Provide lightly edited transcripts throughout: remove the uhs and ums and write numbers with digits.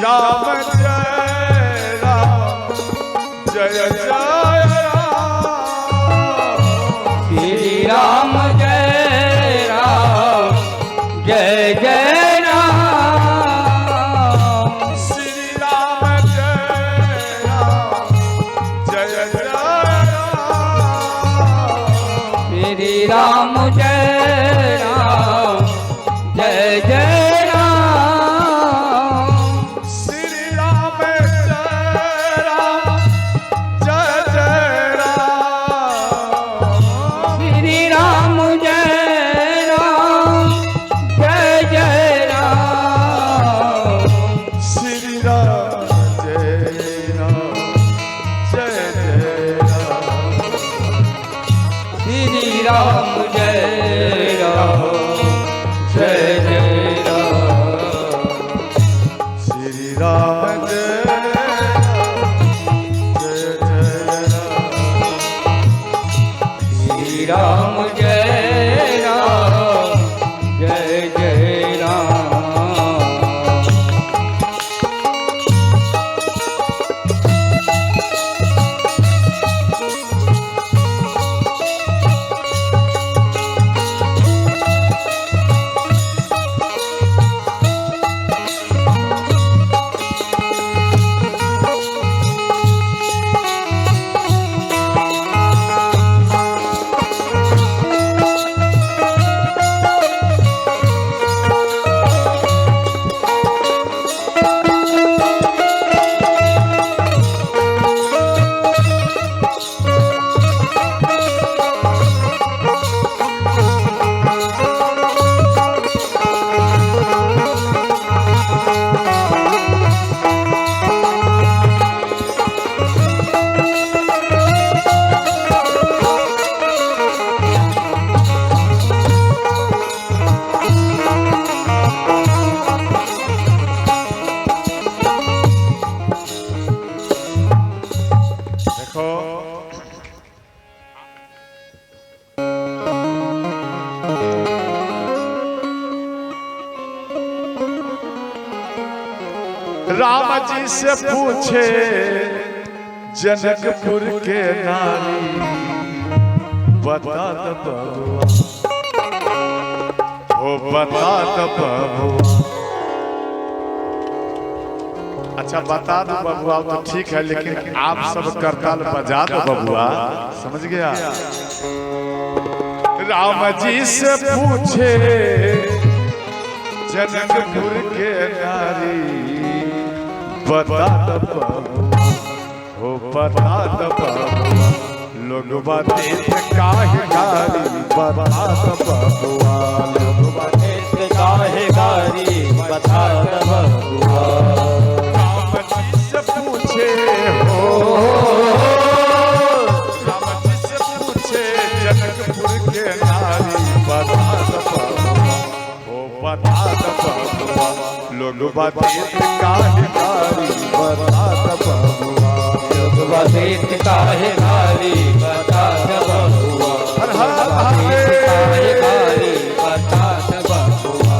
राम जय राम जय जय राम श्री राम जय राम जय जय राम श्री राम जय राम जय जय राम श्री राम जय राम जय जय राम जय राम जय जय राम श्री राम जय श्री राम जय राम जय जय राम राम जी से पूछे जनकपुर के नारी बता दो बबुआ ओ बता दो बबुआ। अच्छा बता दो बबुआ तो ठीक है लेकिन आप सब करताल बजा दो बबुआ समझ गया। राम जी से पूछे जनकपुर के नारी बता दो हो बता दो लोग बातें काहे गारी बता दो बबुआ लोग बातें काहे गारी बता दो बबुआ। राम जी से पूछे हो राम जी से पूछे जनकपुर के नारी बता दो हो बता दो बबुआ लोग बातें काहे गारी बता दो बबुआ लोग बातें काहे गारी बता दो बबुआ हर हर काहे गारी बता दो बबुआ।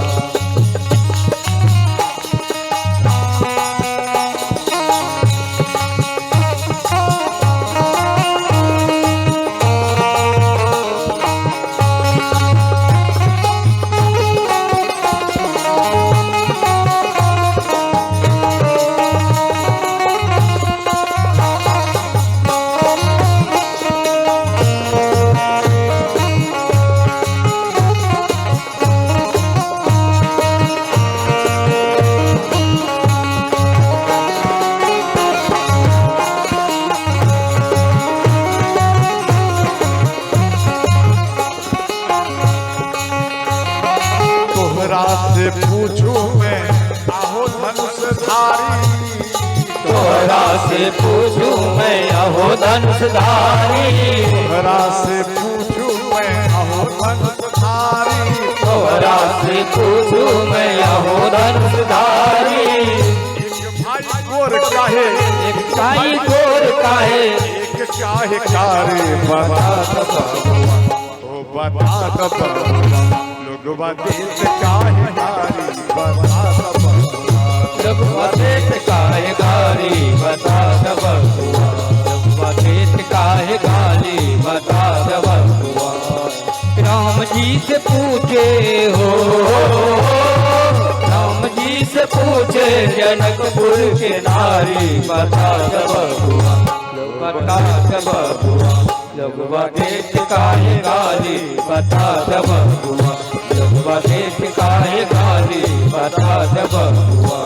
से पूछूं मैं आहो धनुषधारी तोहरा से पूछूं मैं अहो धनुषधारी तोहरा से पूछूं मैं अहो धनुषधारी तोहरा से पूछूं मैं अहो धनुषधारी। एक भाई गोर काहे एक भाई गोर काहे एक काहे कारे बता दो ओ बता दो लोग बातें काहे गारी बता दो लोग बातें जनकपुर के नारी बता द बबुआ बता द बबुआ लोगवा देख काहे गाली बता द बबुआ लोगवा देख काहे गाली बता द बबुआ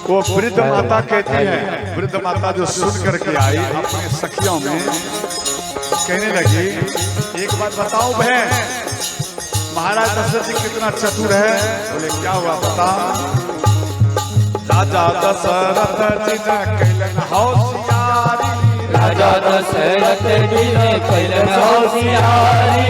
वो वृद्ध माता कहती है, वृद्ध माता जो सुन करके आई अपने सखियों में कहने लगी, एक बात बताओ बहन, महाराज दशरथ जी कितना चतुर है। बोले क्या हुआ बता। राजा दशरथ जी ने कैलन होशियारी, राजा दशरथ जी ने कैलन होशियारी,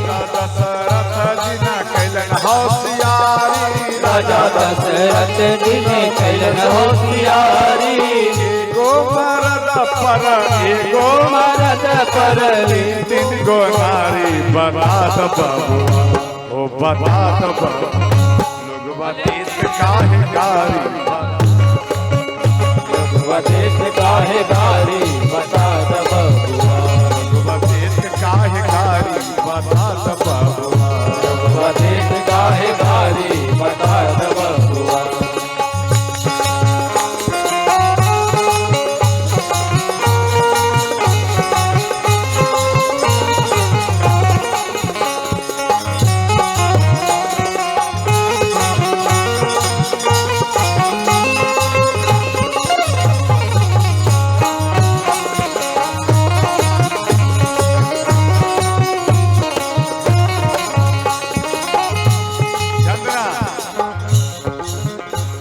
राजा दशरथ जी ने कैलन होशियारी, राजा दशरथ जी ने कैलन होशियारी। एगो मरद पर एगो मरद पर तीन गो नारी बता द बबुआ, ओ बता द बबुआ लोगवा देख काहे गारी, लोगवा देख काहे गारी बता द बबुआ, लोगवा देख काहे गारी बता द बबुआ, लोगवा देख काहे गारी बता द बबुआ।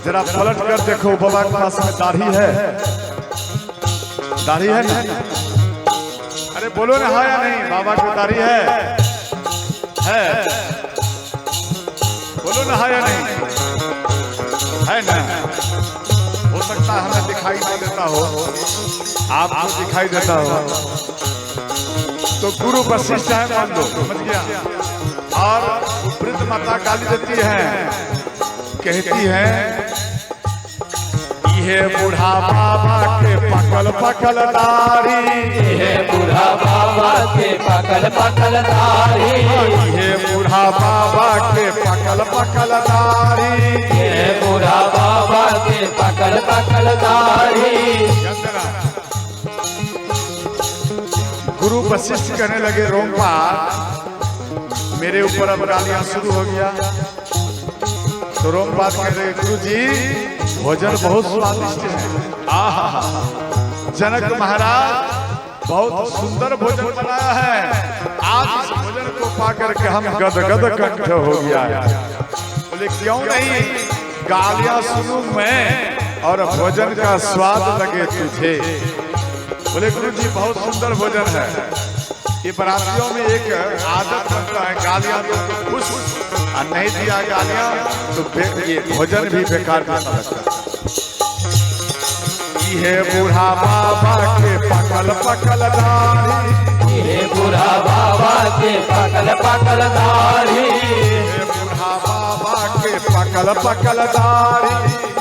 जरा पलट कर देखो, बाबा के पास में दाढ़ी है, दाढ़ी है ना? अरे बोलो ना हाँ या नहीं, बाबा की दाढ़ी है बोलो ना हाँ या नहीं, है ना? हो सकता है हमें दिखाई ना देता हो, आपको दिखाई देता हो, तो गुरु वशिष्ठ है मान लो, समझ गया। और वृद्ध माता गाली देती है, कहती है ये बूढ़ा बाबा के पकल पकल दाढ़ी, ये बूढ़ा बाबा के पकल पकल दाढ़ी, ये बूढ़ा बाबा के पकल पकल दाढ़ी, ये बूढ़ा बाबा के पकल पकल दाढ़ी। गुरु वशिष्ठ कहने लगे, रोमपाद मेरे ऊपर अब गालियां शुरू हो गया। तो रोमपाद कह रहे, गुरु जी भोजन बहुत स्वादिष्ट है, आहा जनक महाराज बहुत सुंदर भोजन बनाया है, आज इस भोजन को पाकर के हम गदगद कंठ हो गया है। बोले क्यों नहीं, गालियां सुनूं मैं और भोजन का स्वाद लगे तुझे। बोले गुरु जी बहुत सुंदर भोजन है। ये बरातियों में एक आदत बनता है, गालियां दो तो खुश और नहीं दिया गालियां तो ये भोजन भी बेकार का लगता है। ये बूढ़ा बाबा के पकल पकल दाढ़ी, ये बूढ़ा बाबा के पकल पकल दाढ़ी, ये बूढ़ा बाबा के पकल पकल दाढ़ी,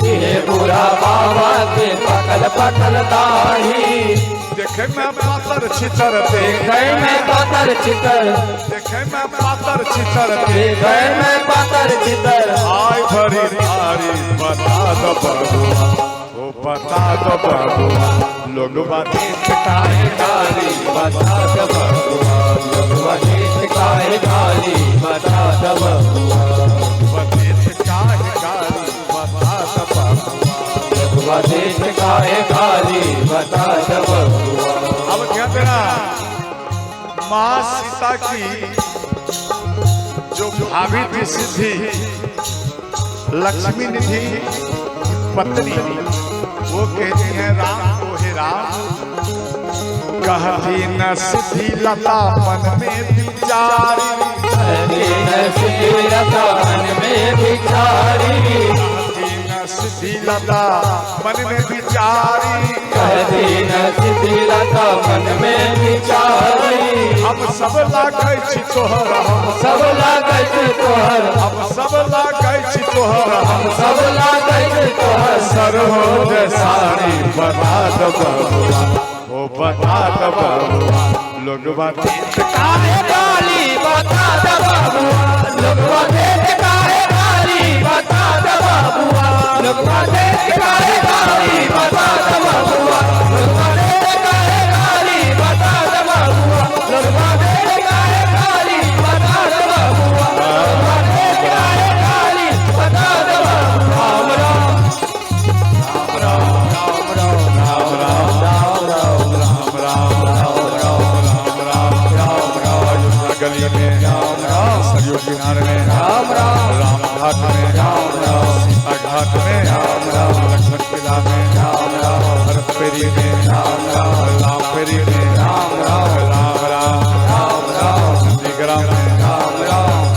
ये बूढ़ा बाबा के पकल पकल दाढ़ी। देखे मैं पातर छितर, देखे मैं पातर छितर, देखे मैं पातर छितर, देखे मैं पातर छितर। आय भरी थारी बता दो बबुआ, ओ बता दो बबुआ लोगवा देख काहे गाली बता द बबुआ, लोगवा देख काहे गाली बता द बबुआ, लोगवा देख काहे गाली बता दो बबुआ, लोगवा देख काहे गाली बता द बबुआ। अब क्या तेरा माँ सीता की जो भाभी थी सिद्धि लक्ष्मी निधि पत्नी, वो कहती है राम को हे राम कहती न सिद्धि लता मन में विचारी सिद्धि लता मन में विचारी सिद्धि लता मन में विचारी सिद्धि लता मन में विचारी हम सब लागै छी तोहर हम सब लागै छी तोहर हम सब लागै छी तोहर हम सब लागै छी तोहर सरहोज सारी बता द बबुआ ओ बता द बबुआ लोगवा देख काहे गाली बता द बबुआ लोगवा देख काहे गाली बता द बबुआ लोगवा देख काहे गाली बता द बबुआ लोगवा देख काहे गाली बता द बबुआ लोगवा देख काहे गाली बता द बबुआ लोगवा देख काहे गाली बता द बबुआ गली में सरयू किनारे में राम घाट में सीता घाट में लक्ष्मण किला में भरत पेरी में राम पेरी में राम नंदीग्राम में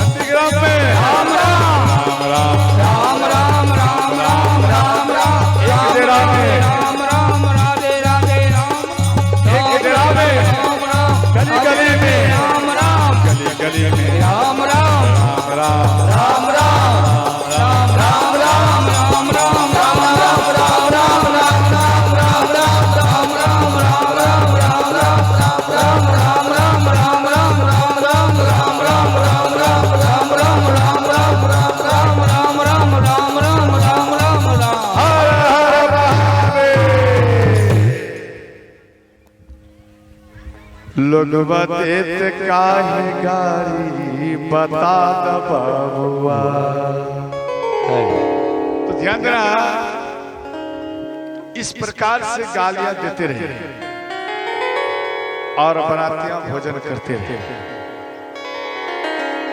नंदीग्राम में राम एक डेरा में एक डेरा में गली गली में गली में राम राम राम राम राम राम राम राम राम राम राम राम लोगवा देत काहे गारी बता द बबुआ। तो ध्यान देना, इस प्रकार से गालियां देते रहे और बरातियां भोजन करते रहे।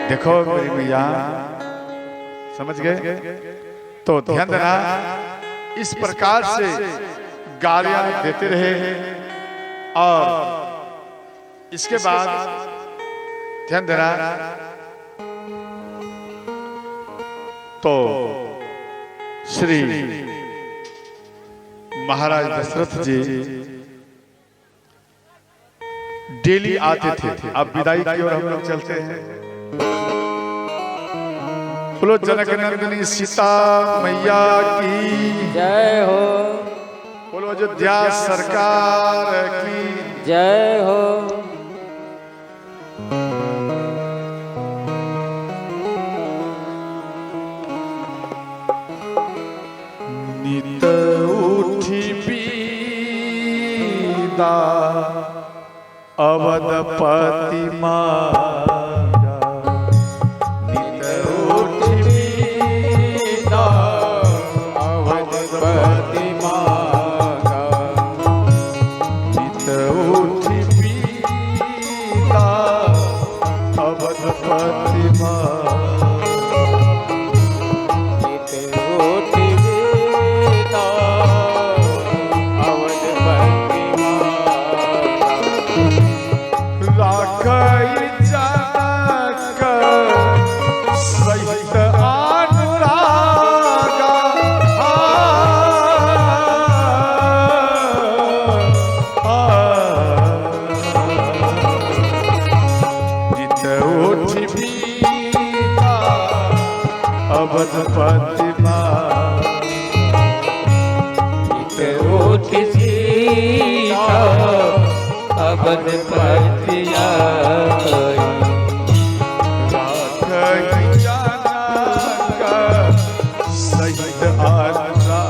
देखो मेरी भैया, समझ गए? तो ध्यान देना, इस प्रकार से गालियां देते रहे और इसके बाद ध्यान देना, तो श्री महाराज दशरथ जी डेली आते थे। अब विदाई की ओर हम लोग चलते हैं। बोलो जनक नंदिनी सीता मैया की जय हो। बोलो अयोध्या सरकार की जय हो। नित उठी बीदा अवधपति मारा, नित उठी बीदा अवधपति मारा, नित उठी बीदा अवधपति मारा। अवधपति अवधपति सहित आजा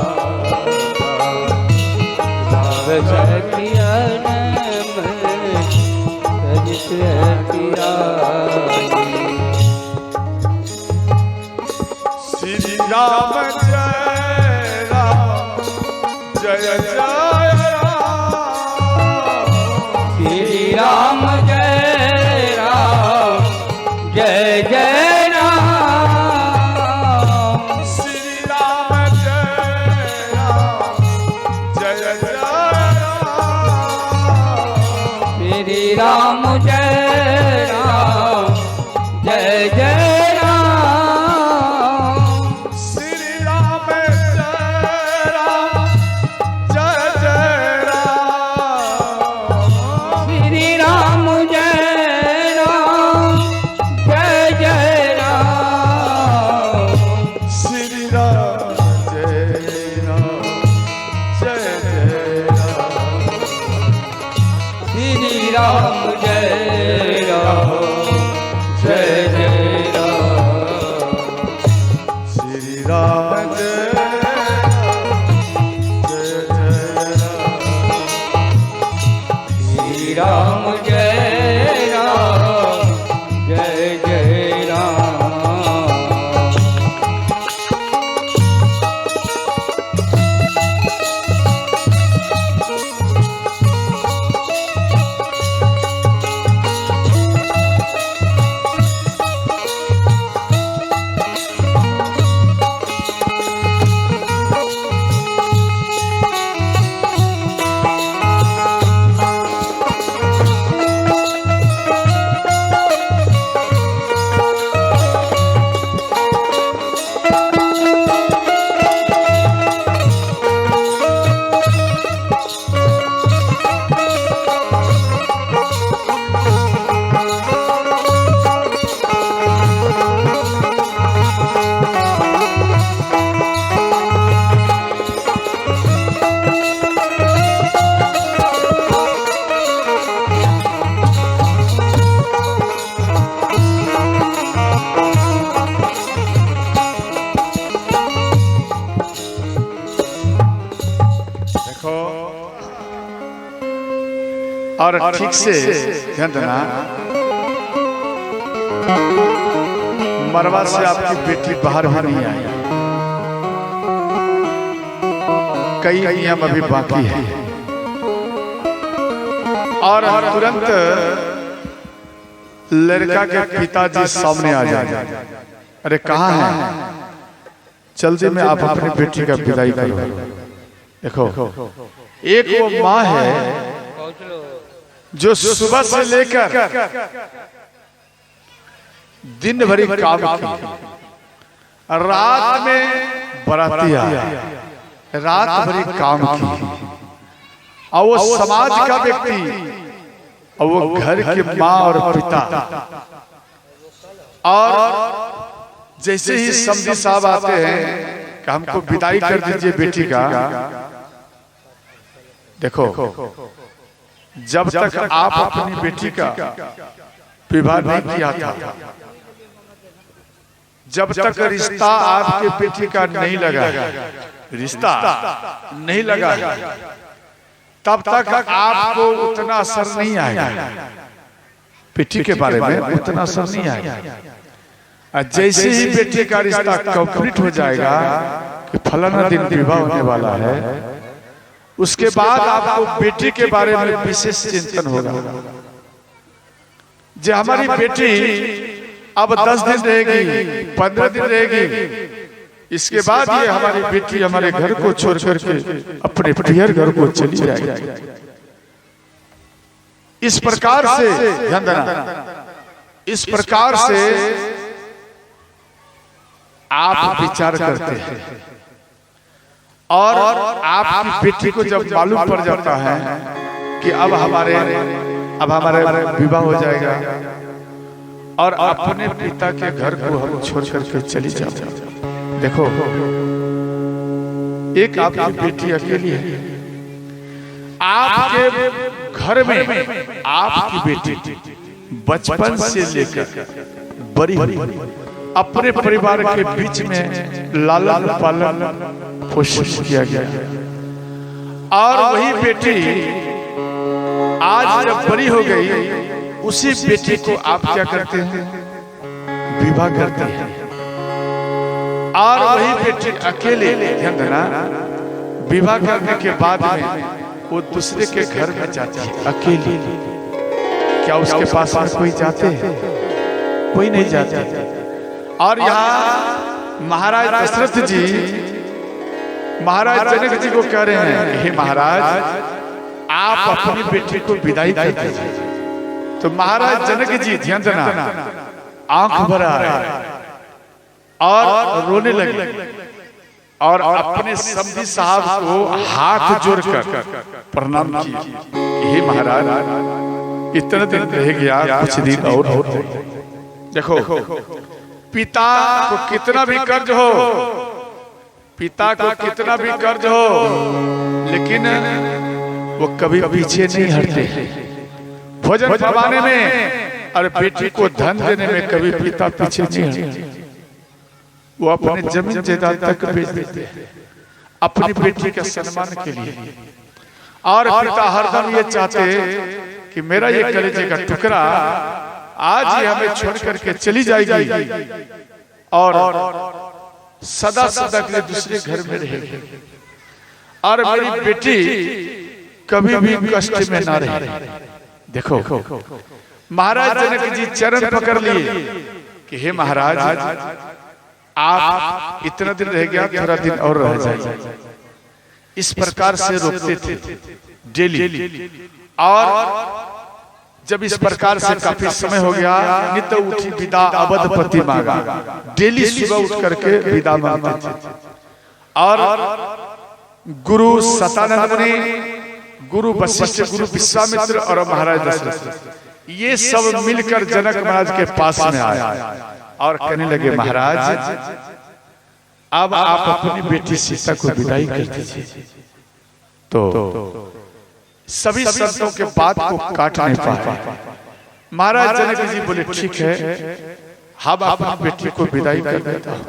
श्री राम जय राम जय जय राम, जय राम जय जय राम, श्री राम जय राम जय जय राम, राम जय राम जय जय राम। श्री राम जय राम जय जय राम। श्री राम जय राम जय जय राम। श्री राम जय राम जय जय राम। श्री राम जय राम जय जय राम। श्री राम जय श्री राम जय राम जय जय राम। और ठीक से ध्यान देना, मरवा से आपकी बेटी बाहर भी नहीं आई, कई नियम अभी बाकी है। और तुरंत लड़का के पिताजी सामने आ जाए, अरे कहाँ है, जल्दी में आप अपनी बेटी का विदाई करो। देखो, एक वो माँ है जो सुबह से लेकर दिन भरी काम की, रात में बराती आया, रात भरी काम की, और वो समाज का व्यक्ति, और वो घर के माँ और पिता, और जैसे ही समधी साहब आते हैं कि हमको विदाई कर दीजिए बेटी का, देखो जब तक आप अपनी बेटी का विवाह नहीं किया था, जब तक रिश्ता आपके बेटी का नहीं लगा, रिश्ता नहीं लगा, तब तक आपको उतना असर नहीं आएगा, बेटी के बारे में उतना असर नहीं आएगा। जैसे ही बेटी का रिश्ता कंप्लीट हो जाएगा कि फलाना दिन विवाह होने वाला है, उसके बाद आपको बेटी के बारे में विशेष चिंतन होगा। जो हमारी बेटी अब 10 दिन रहेगी, 15 दिन रहेगी, इसके बाद ये हमारी बेटी हमारे घर को छोड़ करके अपने पियर घर को चली जाएगी। इस प्रकार से ध्यान देना, इस प्रकार से आप विचार करते हैं, और आपकी बेटी को जब मालूम पड़ जाता है कि अब हमारे विवाह हो जाएगा और अपने पिता के घर को हम छोड़ करके चली जाओ। देखो, एक आपकी बेटी अकेली है, आपके घर में आपकी बेटी बचपन से लेकर बड़ी अपने परिवार के बीच में लालन पालन पोषण किया गया, और वही बेटी आज जब बड़ी हो गई, उसी बेटी को आप क्या करते हैं, विवाह करते हैं, और वही बेटी अकेले, ध्यान देना, विवाह करने के बाद में वो दूसरे के घर में जाती है अकेली। क्या उसके पास में कोई जाते हैं? कोई नहीं जाते। और यहाँ महाराज दशरथ जी महाराज जनक जी को कह रहे हैं, हे महाराज, आप अपनी बेटी को विदाई कर दीजिए। तो महाराज जनक जी ध्यान देना, आंख भर आए और रोने लगे और अपने समधी साहब को हाथ जोड़कर प्रणाम किए। हे महाराज, इतना दिन रह गया, कुछ दिन और देखो, पिता को कितना भी कर्ज हो, पिता को कितना भी कर्ज हो, लेकिन वो कभी पीछे नहीं हटते। भोजन करवाने में और बेटी को धन देने में कभी पिता पीछे नहीं हटते। वो अपने जमीन जायदाद तक बेच देते हैं अपनी बेटी के सम्मान के लिए। और पिता हरदम ये चाहते कि मेरा ये कलेजे का टुकड़ा आज ही हमें छोड़ करके चली जाएगी और सदा सदा के लिए दूसरे घर में रहेगी, और मेरी बेटी कभी भी कष्ट में ना रहे। देखो, महाराज जनक जी चरण पकड़ लिए कि हे महाराज, आप इतना दिन रह गया, थोड़ा दिन और रह जाए। इस प्रकार से रोकते थे डेली। और जब इस प्रकार से काफी समय हो गया, नित्य उठी विदा अवधपति मांगा, डेली सुबह उठ करके विदा मांगते थे। और गुरु सतानंद मुनि, गुरु वशिष्ठ, गुरु विश्वामित्र और महाराज दशरथ, ये सब मिलकर जनक महाराज के पास में आए और कहने लगे, महाराज अब आप अपनी बेटी सीता को विदाई कर दीजिए। तो सभी संतों के बात को काट नहीं पाए। महाराज जनक जी बोले, ठीक है, हम अपनी बेटी को विदाई कर देता हूं।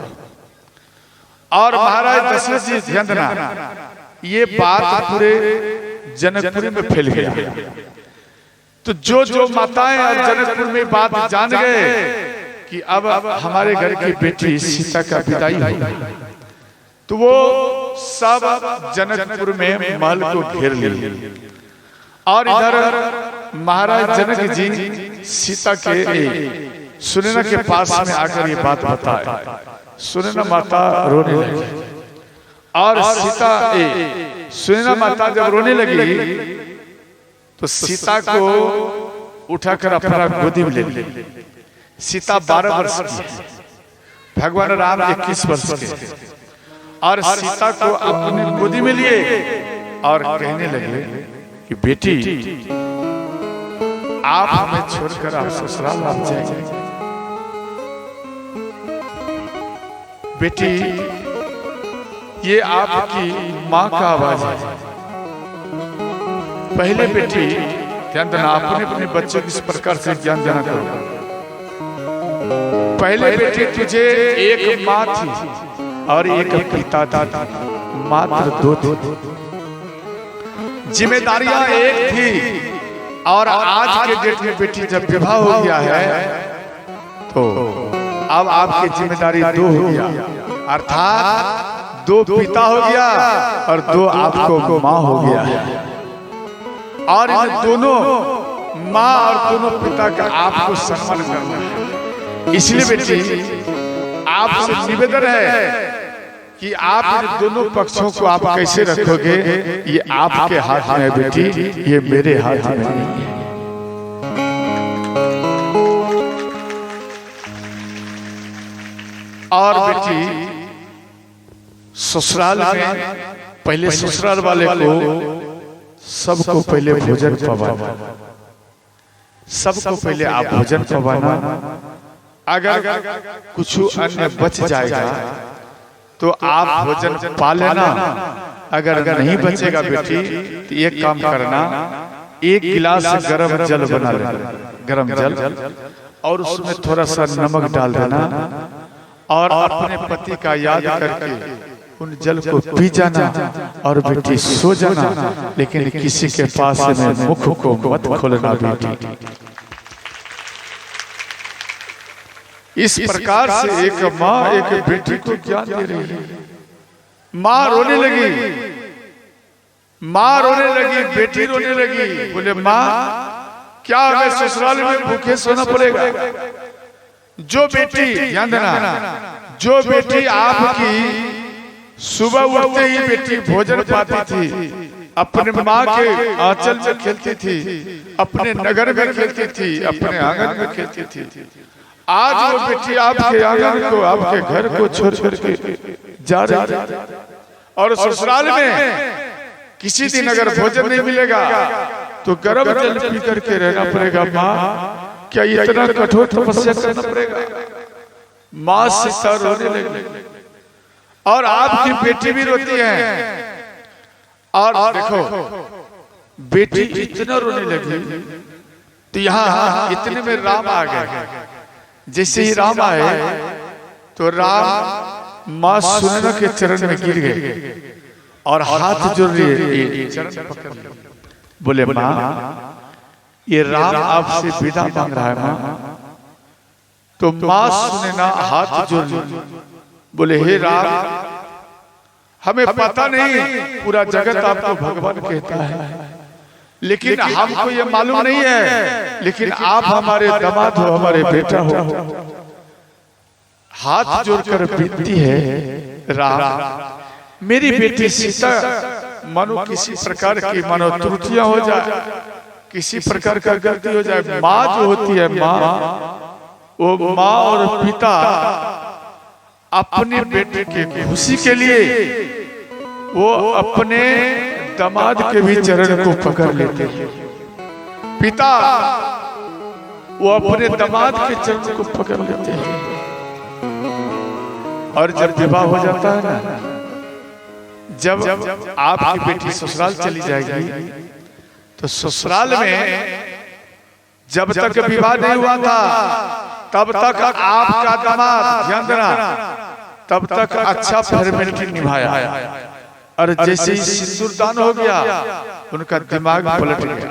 और महाराज दशरथ जी ध्यान देना, ये बात पूरे जनकपुर में फैल गया। तो जो जो माताएं और जनकपुर में बात जान गए कि अब हमारे घर की बेटी सीता का विदाई हुई, तो वो सब जनकपुर में महल को घेर लिए। और इधर महाराज जनक जी सीता के सुनैना के पास में आकर ये बात बताए। सुनैना माता रोने लगी और सीता सुनैना माता जब रोने लगी तो सीता को उठाकर अपना गोदी में ले ली। सीता 12 वर्ष की, भगवान राम 21 वर्ष के, और सीता को अपनी गोदी में लिए और कहने लगे कि बेटी, आप हमें छोड़कर आप ससुराल आप जाएंगे। बेटी, ये आपकी माँ का आवाज है। पहले बेटी ध्यान देना, अपने अपने बच्चे को इस प्रकार से ज्ञान देना करो। पहले बेटी तुझे एक माँ थी और एक पिता था, मात्र 2 थे। जिम्मेदारियां एक थी, और आज के डेट में बेटी जब विवाह हो गया है तो अब आपकी जिम्मेदारी 2 हो गया, अर्थात 2 पिता हो गया और 2 आपको माँ हो गया है। और इन दोनों माँ और दोनों पिता का आपको सम्मान करना है। इसलिए बेटी, आपसे निवेदन है कि आप इन दोनों पक्षों को आप कैसे रखोगे, ये आपके हाथ में है बेटी, ये मेरे हाथ में नहीं है। और बेटी, ससुराल में पहले ससुराल वाले को सबको पहले भोजन पवाना, सबको पहले आप भोजन पवाना। अगर कुछ अन्य बच जाएगा तो आप भोजन पा लेना। अगर नहीं बचेगा बेटी तो एक काम करना, 1 गिलास गरम जल बना लेना, गरम जल, और उसमें थोड़ा सा नमक डाल देना और अपने पति का याद करके उन जल को पी जाना और बेटी सो जाना। लेकिन किसी के पास में मुख को मत खोलना बेटी। इस प्रकार से एक माँ एक बेटी को ज्ञान दे रही है। माँ रोने लगी, माँ रोने लगी, बेटी रोने लगी। बोले, माँ क्या हमें ससुराल में भूखे सोना पड़ेगा? जो बेटी, ध्यान देना, जो बेटी आपकी सुबह उठते ही बेटी भोजन पाती थी, अपने माँ के आंचल में खेलती थी, अपने नगर में खेलती थी, अपने आंगन में खेलती थी। आज वो बेटी आपके आंगन को, आपके घर को छोड़ के जा रही है। और ससुराल में किसी दिन अगर भोजन नहीं मिलेगा तो गर्म जल पी करके रहना पड़ेगा। माँ क्या इतना कठोर तपस्या करना पड़ेगा? माँ सीता रोने लगी और आपकी बेटी भी रोती है। और देखो बेटी इतना रोने लगी तो यहाँ इतने में राम आ गए। जैसे ही राम आए तो राम माँ सुनैना के चरण में गिर गए और हाथ जोड़ लिए, चरण पकड़ बोले माँ ये राम आपसे विदा मांग रहा है माँ। तो माँ सुनैना हाथ जोड़ ली, बोले हे राम हमें पता नहीं पूरा जगत आपको भगवान कहता है, लेकिन हमको ये मालूम नहीं है, लेकिन आप हमारे दामाद हो, हमारे बेटा हो। हाथ जोड़कर विनती है राम मेरी बेटी सीता मानो किसी प्रकार की मानो त्रुटियां हो जाए, किसी प्रकार का गलती हो जाए। माँ जो होती है माँ, वो माँ और पिता अपने बेटे की खुशी के लिए वो अपने दामाद के भी चरण को पकड़ लेते हैं। पिता वो अपने दामाद के चरण को पकड़ लेते हैं। और जब विवाह हो जाता है ना, जब आपकी बेटी ससुराल चली जाएगी तो ससुराल में जब तक विवाह नहीं हुआ था तब तक आपका दामाद ध्यान देना तब तक अच्छा फॉर्मेलिटी निभाया। और जैसे ही सिंदूरदान हो गया उनका दिमाग पलट गया।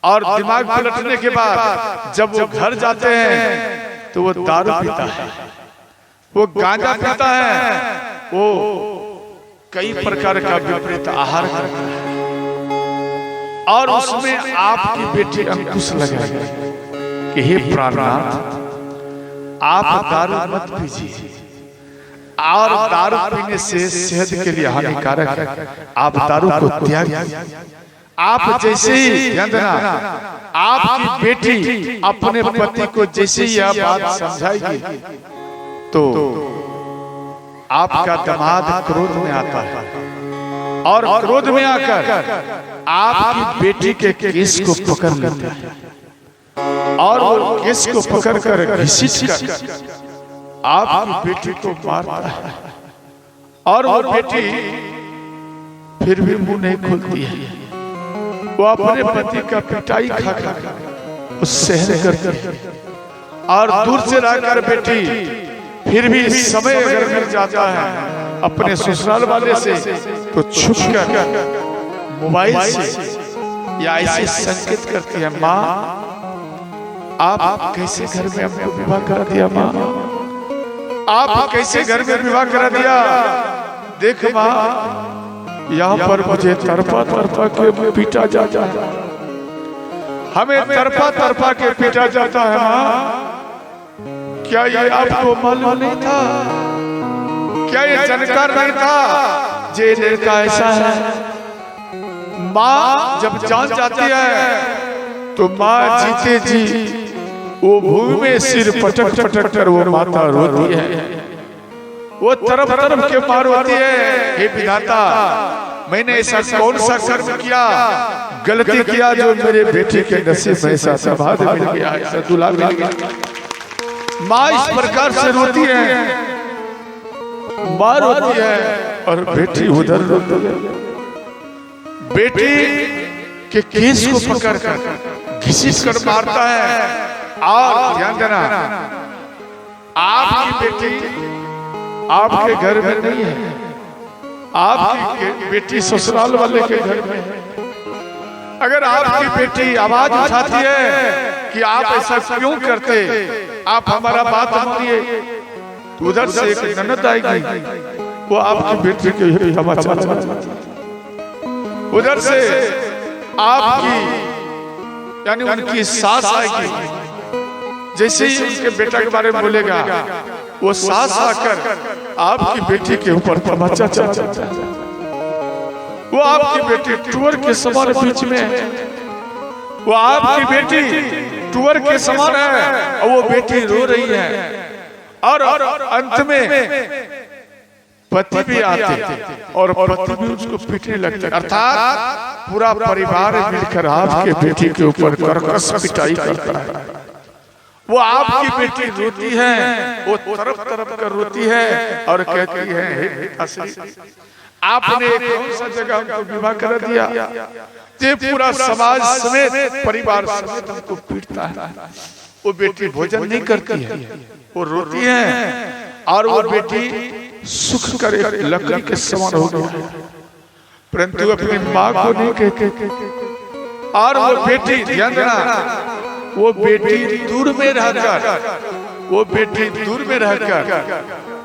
और दिमाग पलटने के बाद जब वो घर जाते हैं तो वो दारू पीता है, वो गांजा पीता है, वो कई प्रकार का विपरीत आहार करता है। और उसमें आपकी बेटी अंकुश लगाई कि हे प्राणनाथ आप दारू मत पीजिए, और दारू पीने से सेहत के लिए हानिकारक है, आप दारू को त्याग कीजिए। आप जैसे ही ध्यान देना आपकी बेटी अपने पति को जैसे ही यह बात समझाएगी तो आपका दामाद क्रोध में आता है, और क्रोध में आकर आपकी बेटी के केस को पकड़ लेता है, और वो केस को पकड़कर घसीट कर आपकी बेटी को मारता है। और वो बेटी फिर भी मुंह नहीं खोलती है, वो अपने पति का पिटाई खा खा सहन करती है। और दूर से रहकर बेटी फिर भी समय अगर मिल जाता है अपने ससुराल वाले से तो छुप कर मोबाइल से या ऐसे संकेत करती है माँ आप कैसे घर में हमको विवाह करा दिया, माँ आप कैसे घर में विवाह करा दिया। देख माँ यहाँ पर मुझे तरफा तरफा के पीटा जाता है, हमें तरफा तरफा के पीटा जाता है। माँ क्या ये आपको मालूम नहीं था? क्या ये जानकार नहीं था जे लड़का ऐसा है? माँ जब जान जाती है तो माँ जीते जी वो भूमि में सिर पटक पटक कर वो माता रोती है, वो तरफ तरफ के मार होती है। हे विधाता मैंने ऐसा कौन सा कर्म किया, गलती किया जो मेरे बेटे के नसीब में ऐसा दामाद मिल गया, ऐसा दूल्हा मिल गया। माँ इस प्रकार से रोती है, माँ रोती है और बेटी उधर रोती है। बेटी के केस को पकड़ कर घसीट कर मारता है। और ध्यान देना आपकी बेटी आपके घर में नहीं है, आपकी बेटी ससुराल वाले के घर में है। अगर आपकी बेटी आवाज उठाती है कि आप ऐसा क्यों करते, आप हमारा बात मानिए, तो उधर से एक ननद आएगी, वो आपकी बेटी के समाचार, उधर से आपकी यानी उनकी सास आएगी। जैसे ही उनके बेटा के बारे में बोलेगा वो सास आकर आपकी बेटी के ऊपर तमाचा चलाता है। वो आपकी बेटी टूअर के समान बीच में है, वो आपकी बेटी टूअर के समान है और वो बेटी रो रही है और अंत में पति भी आते और पति भी उसको पीटने लगते, अर्थात पूरा परिवार मिलकर आपके बेटी के ऊपर कर्कश पिटाई करता है। वो आपकी बेटी रोती है, वो तरफ तरफ कर रोती है और कहती है हे पिताश्री, आपने कौन सा जगह हमको विवाह कर दिया, ये पूरा समाज समेत परिवार समेत हमको पीटता है। वो बेटी भोजन नहीं करती है, वो रोती है और वो बेटी सुख करे लकड़ी के समान हो गई, परंतु अपनी माँ को नहीं कहते। और वो बेटी ध्यान देना, वो बेटी दूर में रहकर, वो बेटी दूर में रहकर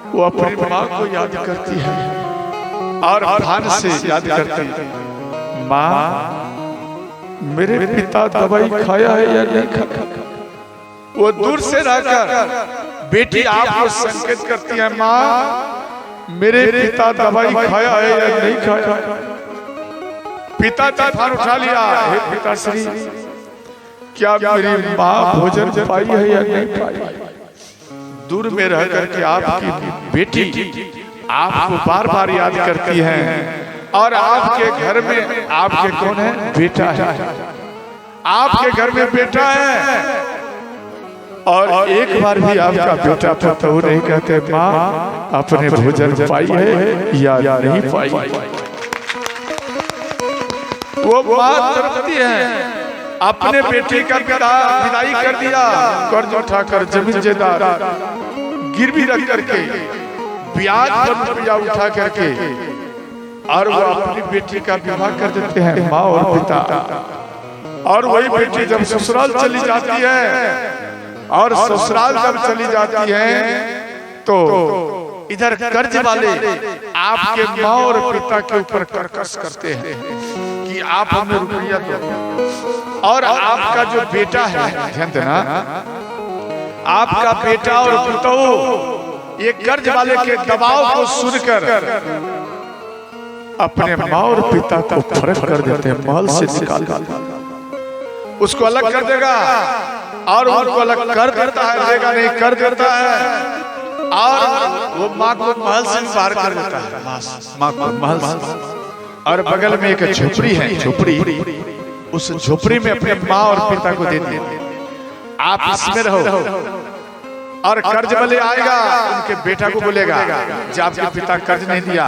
वो अपनी माँ को याद करती है और भान से याद करती है, माँ मेरे पिता दवाई खाया है या नहीं खाया। वो दूर से रहकर बेटी आपको संकेत करती है, माँ मेरे पिता दवाई खाया है या नहीं खाया। पिता तूफान उठा लिया, हे पिताश्री क्या मेरी माँ भोजन पाई है या नहीं पाई। दूर में रह करके आपकी बेटी आपको बार बार याद करती है और आपके घर में आपके कौन है, बेटा है, आपके घर में बेटा है और एक बार भी आपका बेटा पता हो नहीं कहते माँ अपने भोजन पाई है या नहीं पाई। वो माँ तड़पती है, अपने बेटे का विदाई कर दिया, कर्ज उठाकर जमीन जायदाद गिरवी रख करके ब्याज पर रुपया उठा करके और वो अपनी बेटी का विवाह कर देते हैं माँ और पिता। और वही बेटी जब ससुराल चली जाती है और ससुराल जब चली जाती है तो इधर कर्ज वाले आपके माँ और पिता के ऊपर कर्कश करते हैं कि आप हमें रुपया दो। और आपका जो बेटा है, ध्यान देना, आपका बेटा और पुतोह ये कर्ज वाले के दबाव को सुनकर अपने माँ और पिता को फर्क कर देते हैं, महल से निकाल उसको अलग कर देगा और उनको अलग कर देता है, देगा नहीं कर देता है और वो माँ को महल से बाहर कर देता है, माँ को महल से। और बगल में एक झोपड़ी है, झोपड़ी, उस झोपड़ी में अपने माँ और पिता को दे देते, आप इसमें रहो। और कर्ज वाले आएगा, उनके बेटा को बोलेगा जब आपके पिता कर्ज नहीं दिया,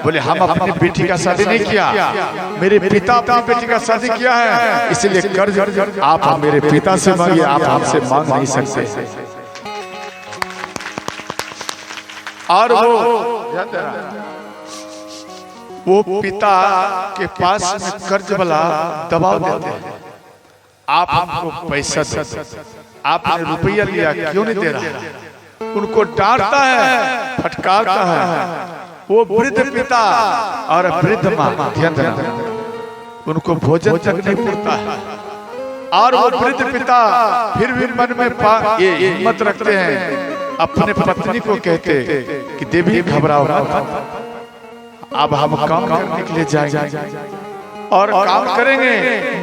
बोले हम अपनी बेटी का शादी नहीं किया, मेरे पिता अपनी बेटी का शादी किया है, इसलिए कर्ज आप मेरे पिता से मांगिए, आप हमसे मांग नहीं सकते। और वो पिता के पास में कर्ज वाला दबाव देते हैं, आप हमको पैसा दे, आपने रुपया लिया क्यों नहीं दे रहा। उनको डांटता है, फटकारता है। वो वृद्ध पिता और वृद्ध माँ, ध्यान देना, उनको भोजन तक नहीं मिलता है। और वो वृद्ध पिता फिर भी मन में ये हिम्मत रखते हैं, अपने पत्नी को कहते कि देवी घबराओ मत, अब हम काम करने के लिए जाएंगे और काम करेंगे,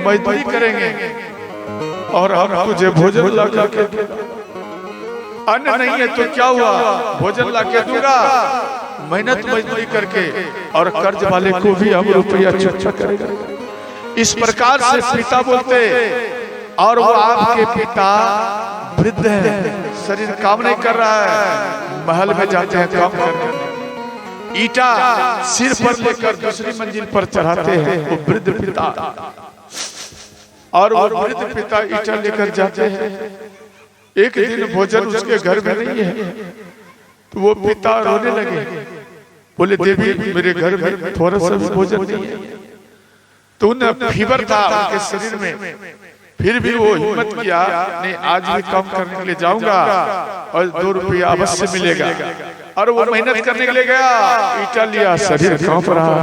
मजदूरी करेंगे और हम तुझे भोजन ला के, अन्न नहीं है तो क्या हुआ, भोजन ला के दूंगा, मेहनत मजदूरी करके, और कर्ज वाले को भी हम रुपया चुकता करेगा। इस प्रकार से पिता बोलते, और वो आपके पिता वृद्ध हैं, शरीर काम नहीं कर रहा है, महल में जाते हैं काम करने, ईटा सिर पर लेकर दूसरी मंजिल पर चढ़ाते हैं वो वृद्ध पिता। और वो वृद्ध पिता ईटा लेकर जाते हैं। एक दिन भोजन उसके घर में नहीं है तो वो पिता रोने लगे, बोले देवी मेरे घर में थोड़ा सा भी भोजन नहीं है। तो उन्हें फीवर था उनके शरीर में, फिर भी वो हिम्मत किया, नहीं आज भी काम करने के लिए जाऊंगा और 2 रुपया अवश्य मिलेगा। और वो मेहनत करने के लिए गया, ईटा लिया, शरीर कांप रहा,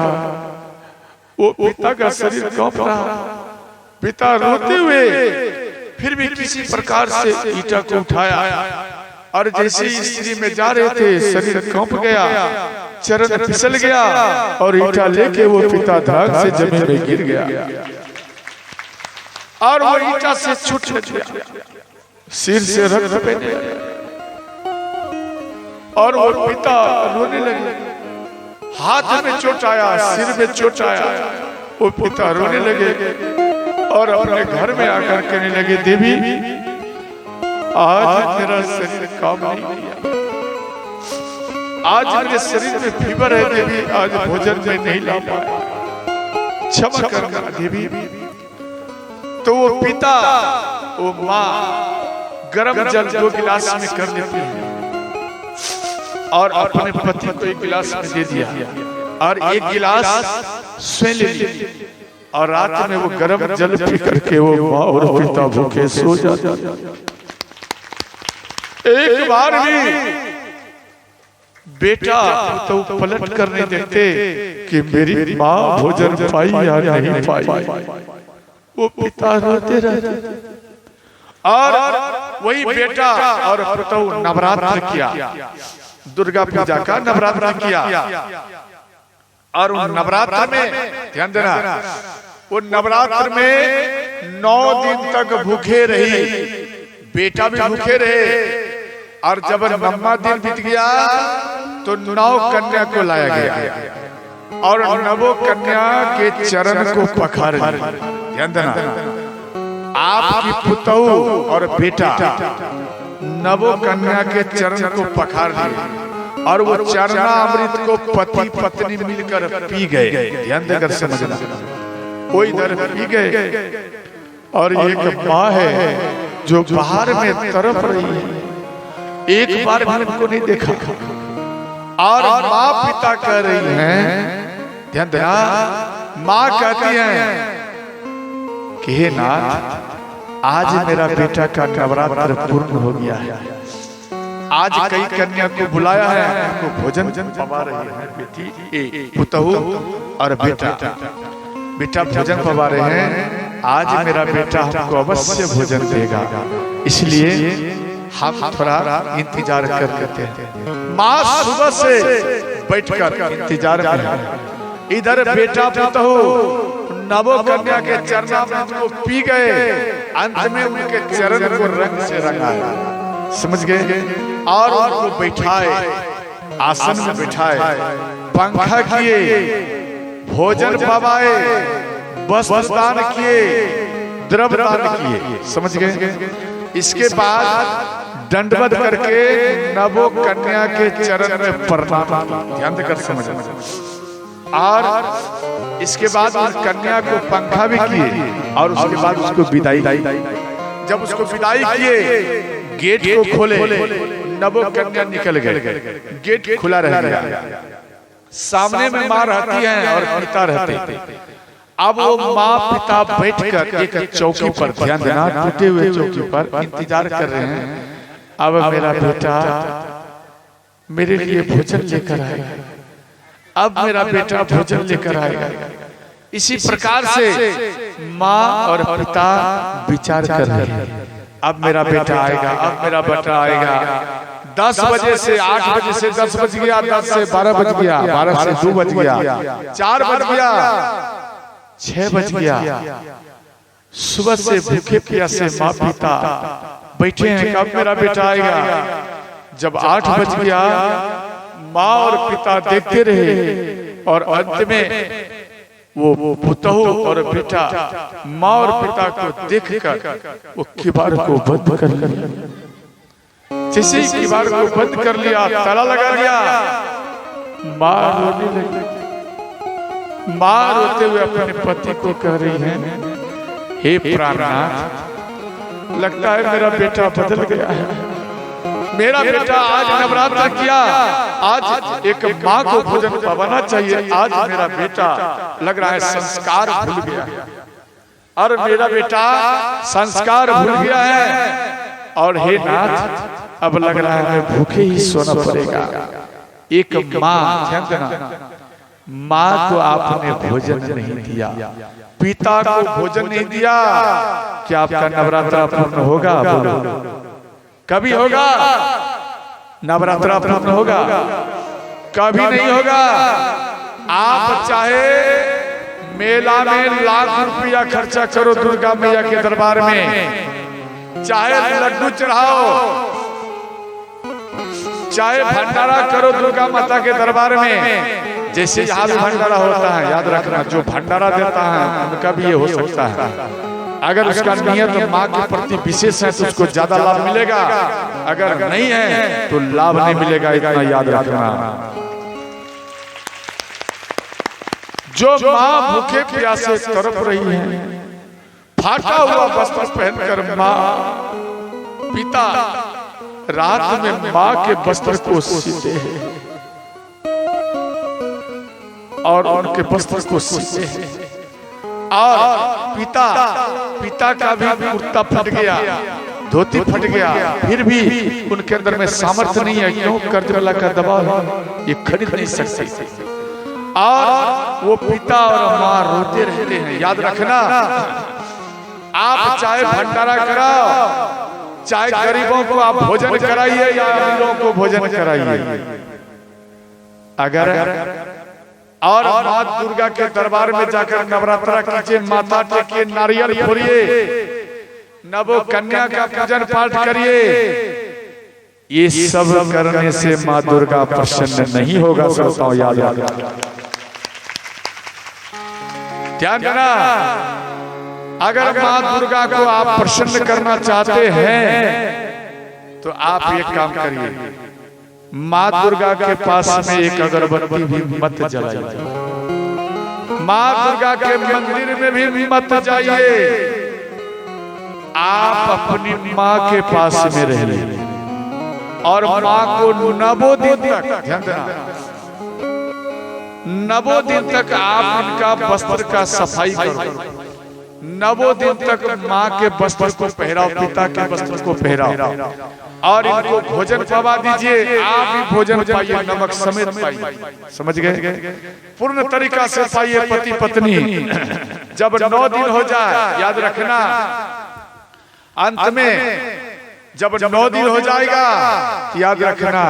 वो पिता का शरीर कांप रहा। पिता रोते हुए फिर भी किसी प्रकार से ईटा को उठाया और जैसे ही स्त्री में जा रहे थे शरीर कांप गया, चरण फिसल गया और ईंटा लेके वो पिता धाक से जमीन में गिर गया और वो ईंटा से छूट गया, सिर से रक्त बहने लगा और वो पिता रोने लगे। हाथ में चोट आया, सिर में चोट आया, वो पिता रोने लगे और अपने घर में आकर कहने लगे, देवी आज मेरा शरीर काम नहीं किया, आज मेरे शरीर में फीवर है देवी, आज भोजन में नहीं ला पाया, क्षमा करना देवी। तो वो पिता वो माँ गरम जल 2 गिलास में कर देती है और अपने पति को 1 गिलास में दे दिया और 1 गिलास स्वयं ले लिया और रात में वो गरम जल पी करके वो माँ और पिता भूखे सो जाते। एक बार भी बेटा तो पलट कर नहीं देखते कि मेरी माँ भोजन पाई या नहीं पाई, वो पिता रोते रहते। और वही बेटा और पुतौ नवरात्र किया, दुर्गा पूजा का नवरात्र किया और उन नवरात्र में ध्यान देना, वो नवरात्र में 9 दिन तक भूखे रही, बेटा भी भूखे रहे और जब 9वां दिन बीत गया तो 9 कन्या को लाया गया और 9 कन्या के चरण को पखार लिया। ध्यान देना, आपकी पुतौ और बेटा 9 कन्या के चरण को पखार लिया और वो चरणामृत को पति पत्नी मिलकर पी गए। ध्यान देकर समझना, वो इधर पी गए और एक माँ है जो बाहर में तरफ रही है, एक बार भी उनको नहीं देखा और माँ पिता कह रही हैं, ध्यान देना, माँ कहती है कि हे नाथ, आज मेरा बेटा का नवरात्र पूर्ण हो गया है, आज कई कन्या को बुलाया है, हमको भोजन पवा रही है, बेटी पुतहु और बेटा भोजन पवा रहे हैं, आज मेरा बेटा हमको अवश्य भोजन देगा, इसलिए हम थोड़ा इंतजार करते हैं। माँ सुबह से बैठकर इंतजार में, इधर बेटा पुतहु 9 कन्या के चरणामृत को पी गए, अंत में उनके चरण को रंग से रंगाया, समझ गए, और उनको बैठाए, आसन में बैठाए, पंखा किए, भोजन पवाए, वस्त्र दान किए, द्रव्य दान किए, समझ गए। इसके बाद दंडवत करके 9 कन्या के चरण में प्रणाम, ध्यान देकर समझना, और इसके बाद उस कन्या को पंखा भी किए और उसके बाद उसको विदाई। जब उसको विदाई किए, गेट को खोले, 9 कन्या निकल गए, गेट खुला रह गया, सामने में माँ रहती है और पिता रहते हैं। अब वो माँ पिता बैठकर एक चौकी पर, ध्यान देना, टूटे हुए चौकी पर इंतजार कर रहे हैं, अब मेरा बेटा मेरे लिए भोजन लेकर आएगा, अब मेरा बेटा भोजन लेकर आएगा। इसी प्रकार से माँ और पिता विचार कर रहे हैं, अब मेरा बेटा आएगा, अब मेरा बेटा आएगा। 10 बजे से 8 बजे से 10 बज गया, 10 से 12 बज गया, 12 से 2 बज गया, 4 बज गया, 6 बज गया। सुबह से भूखे प्यासे माँ पिता बैठे हैं, कब मेरा बेटा आएगा। जब 8 बज गया, माँ और पिता देखते रहे और अंत में वो पुतहु और बेटा माँ और पिता को देखकर वो किवाड़ को बंद कर लिया। जैसे ही किवाड़ को बंद कर लिया, ताला लगा लिया, माँ रोने लगी। माँ रोते हुए अपने पति को कह रही है, हे प्राणनाथ, लगता है मेरा बेटा बदल गया है, मेरा बेटा आज नवरात्र किया, आज एक माँ को भोजन पवाना चाहिए, आज मेरा बेटा लग रहा है संस्कार भूल गया और मेरा बेटा संस्कार भूल गया है और हे नाथ, अब लग रहा है मैं भूखे ही सोना पड़ेगा। एक माँ, ध्यान देना, माँ को आपने भोजन नहीं दिया, पिता को भोजन नहीं दिया, क्या आपका नवरात्र पूर्ण होगा? बोलो, कभी होगा नवरात्रा पूर्ण होगा? कभी नहीं होगा। आप चाहे मेला में लाख रुपया खर्चा करो दुर्गा मैया के दरबार में, चाहे लड्डू चढ़ाओ, चाहे भंडारा करो दुर्गा माता के दरबार में, जैसे यहाँ भी भंडारा होता है, याद रखना जो भंडारा देता है उनका भी ये हो सकता है, अगर उसका नियत माँ के प्रति विशेष है तो उसको ज्यादा लाभ मिलेगा, अगर नहीं है तो लाभ नहीं मिलेगा, इतना याद रखना। जो माँ भूखे प्यासे तड़प रही है, फाटा हुआ वस्त्र पहनकर माँ पिता रात में माँ के वस्त्र को सीते हैं और उनके वस्त्र को सीते हैं, और पिता का भी कुर्ता फट गया, धोती फट गया, फिर भी उनके अंदर में सामर्थ्य नहीं है, क्यों? कर्ज वाला का दबाव है, ये खरीद नहीं सकते, और वो पिता और माँ रोते रहते हैं। याद रखना, आप चाहे भंडारा कराओ, चाहे गरीबों को आप भोजन कराइए या अमीरों को भोजन कराइए, अगर और माँ दुर्गा के दरबार में जाकर नवरात्रा कीजिए, माता टेकिए, नारियल फोड़िए, नवो कन्या का पूजन पाठ करिए, ये सब करने से माँ दुर्गा प्रसन्न नहीं होगा। सबको याद रखना, ध्यान देना। अगर माँ दुर्गा को आप प्रसन्न करना चाहते हैं तो आप एक काम करिए, माँ दुर्गा के पास में एक अगरबत्ती भी मत जलाइए, माँ दुर्गा के मंदिर में भी मत जाइए, आप अपनी माँ के पास में रहिए और माँ को 9 दिन तक, ध्यान देना, 9 दिन तक आप इनका वस्त्र का सफाई करो, 9 दिन तक माँ के वस्त्र को पहराओ, पिता के वस्त्र को पहराओ और इनको भोजन पवा दीजिए। आप भी भोजन पाइए, नमक समेत पाइए, समझ गए? पूर्ण तरीका से पाइए पति पत्नी। जब 9 दिन हो जाए, याद रखना, अंत में जब 9 दिन हो जाएगा, याद रखना,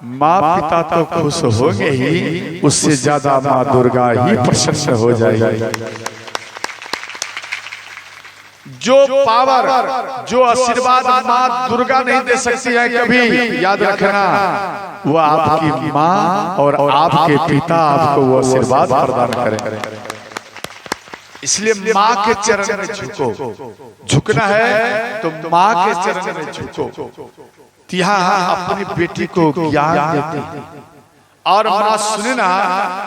माँ पिता तो खुश होंगे ही, उससे ज्यादा माँ दुर्गा ही प्रसन्न हो जाएगी। जो पावर, जो आशीर्वाद माँ दुर्गा नहीं दे सकती है कभी, याद रखना, वो आपकी माँ और आपके पिता आपको वो आशीर्वाद प्रदान करें। इसलिए माँ के चरण में झुको, झुकना है तो माँ के चरण में झुको। यहाँ अपनी बेटी को ज्ञान देती और माँ सुने ना,